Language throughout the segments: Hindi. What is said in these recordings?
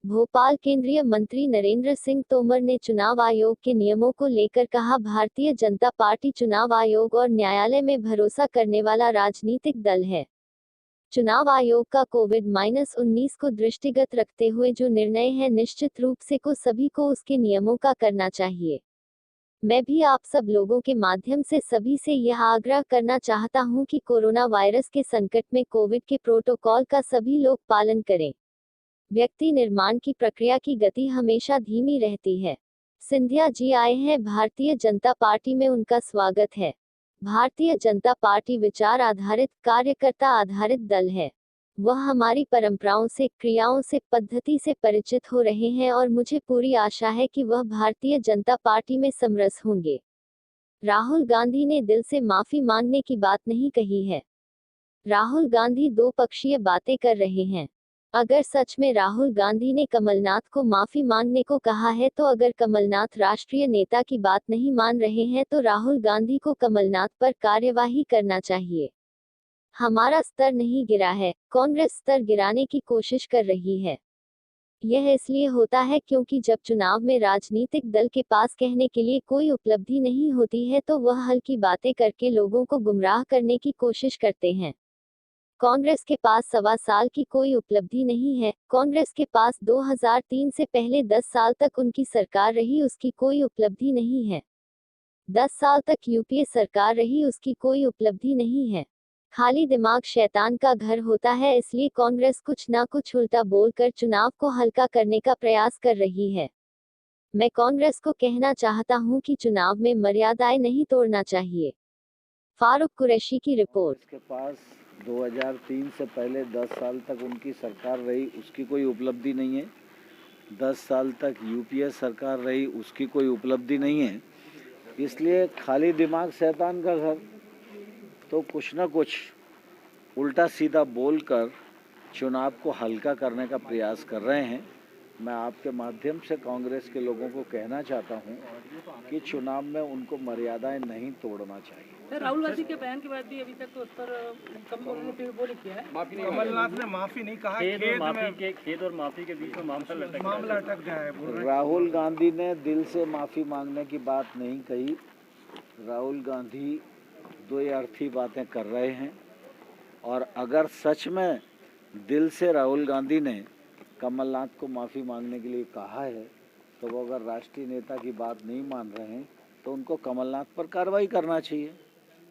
भोपाल। केंद्रीय मंत्री नरेंद्र सिंह तोमर ने चुनाव आयोग के नियमों को लेकर कहा, भारतीय जनता पार्टी चुनाव आयोग और न्यायालय में भरोसा करने वाला राजनीतिक दल है। चुनाव आयोग का कोविड-19 को दृष्टिगत रखते हुए जो निर्णय है, निश्चित रूप से सभी को उसके नियमों का करना चाहिए। मैं भी आप सब लोगों के माध्यम से सभी से यह आग्रह करना चाहता हूं कि कोरोना वायरस के संकट में कोविड के प्रोटोकॉल का सभी लोग पालन करें। व्यक्ति निर्माण की प्रक्रिया की गति हमेशा धीमी रहती है। सिंधिया जी आए हैं भारतीय जनता पार्टी में, उनका स्वागत है। भारतीय जनता पार्टी विचार आधारित, कार्यकर्ता आधारित दल है। वह हमारी परंपराओं से, क्रियाओं से, पद्धति से परिचित हो रहे हैं और मुझे पूरी आशा है कि वह भारतीय जनता पार्टी में समरस होंगे। राहुल गांधी ने दिल से माफी मांगने की बात नहीं कही है। राहुल गांधी दो पक्षीय बातें कर रहे हैं। अगर सच में राहुल गांधी ने कमलनाथ को माफी मांगने को कहा है, तो अगर कमलनाथ राष्ट्रीय नेता की बात नहीं मान रहे हैं, तो राहुल गांधी को कमलनाथ पर कार्यवाही करना चाहिए। हमारा स्तर नहीं गिरा है, कांग्रेस स्तर गिराने की कोशिश कर रही है। यह इसलिए होता है क्योंकि जब चुनाव में राजनीतिक दल के पास कहने के लिए कोई उपलब्धि नहीं होती है, तो वह हल्की बातें करके लोगों को गुमराह करने की कोशिश करते हैं। कांग्रेस के पास 1.25 साल की कोई उपलब्धि नहीं है। कांग्रेस के पास 2003 से पहले 10 साल तक उनकी सरकार रही, उसकी कोई उपलब्धि नहीं है। 10 साल तक यूपीए सरकार रही, उसकी कोई उपलब्धि नहीं है। खाली दिमाग शैतान का घर होता है, इसलिए कांग्रेस कुछ ना कुछ उल्टा बोलकर चुनाव को हल्का करने का प्रयास कर रही है। मैं कांग्रेस को कहना चाहता हूं कि चुनाव में मर्यादाएं नहीं तोड़ना चाहिए। फारूक कुरैशी की रिपोर्ट। इसके पास 2003 से पहले 10 साल तक उनकी सरकार रही, उसकी कोई उपलब्धि नहीं है। 10 साल तक यूपीए सरकार रही, उसकी कोई उपलब्धि नहीं है। इसलिए खाली दिमाग शैतान का घर, तो कुछ ना कुछ उल्टा सीधा बोलकर चुनाव को हल्का करने का प्रयास कर रहे हैं। मैं आपके माध्यम से कांग्रेस के लोगों को कहना चाहता हूं कि चुनाव में उनको मर्यादाएं नहीं तोड़ना चाहिए। राहुल गांधी के बयान के बाद भी अभी तक तो उस पर वो नहीं किया है। कमलनाथ ने माफी नहीं कहा। खेद और माफी के बीच में मामला अटक गया है। राहुल गांधी ने दिल से माफी मांगने की बात नहीं कही। राहुल गांधी दो अर्थी बातें कर रहे हैं, और अगर सच में दिल से राहुल गांधी ने कमलनाथ को माफ़ी मांगने के लिए कहा है, तो वो अगर राष्ट्रीय नेता की बात नहीं मान रहे हैं, तो उनको कमलनाथ पर कार्रवाई करना चाहिए।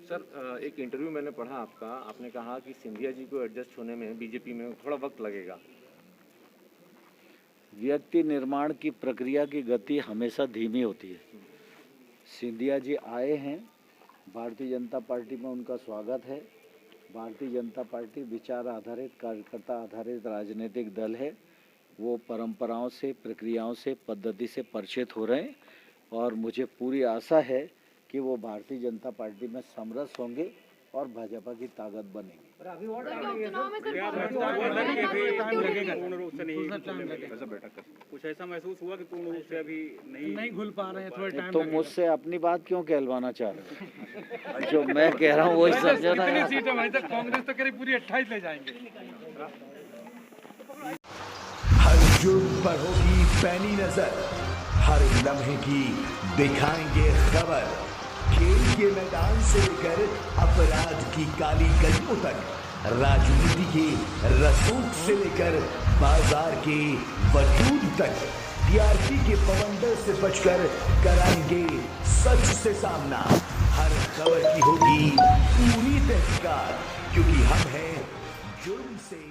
सर, एक इंटरव्यू मैंने पढ़ा आपका, आपने कहा कि सिंधिया जी को एडजस्ट होने में बीजेपी में थोड़ा वक्त लगेगा। व्यक्ति निर्माण की प्रक्रिया की गति हमेशा धीमी होती है। सिंधिया जी आए हैं भारतीय जनता पार्टी में, उनका स्वागत है। भारतीय जनता पार्टी विचार आधारित, कार्यकर्ता आधारित राजनीतिक दल है। वो परंपराओं से, प्रक्रियाओं से, पद्धति से परिचित हो रहे हैं, और मुझे पूरी आशा है कि वो भारतीय जनता पार्टी में समरस होंगे और भाजपा की ताकत बनेगी। कुछ ऐसा महसूस हुआ कि पूर्ण रूप से अभी नहीं घुल पा रहे हैं, थोड़ा टाइम तो मुझसे अपनी बात क्यों कहलवाना चाह रहे हैं? जो मैं कह रहा हूँ वही समझो ना। कितनी सीटें वहीं तक कांग्रेस तो करीब पूरी 28 ले जाएंगे। हर जुर्म पर होगी पैनी नजर, हर लम्हे की दिखाएंगे खबर। खेल के मैदान से लेकर अपराध की काली गलियों तक, राजनीति के रसूख से लेकर बाजार के वजूद तक, टीआरपी के बवंडर से बचकर कराएंगे सच से सामना। हर खबर की होगी पूरी तहकीकात, क्योंकि हम हैं जुर्म से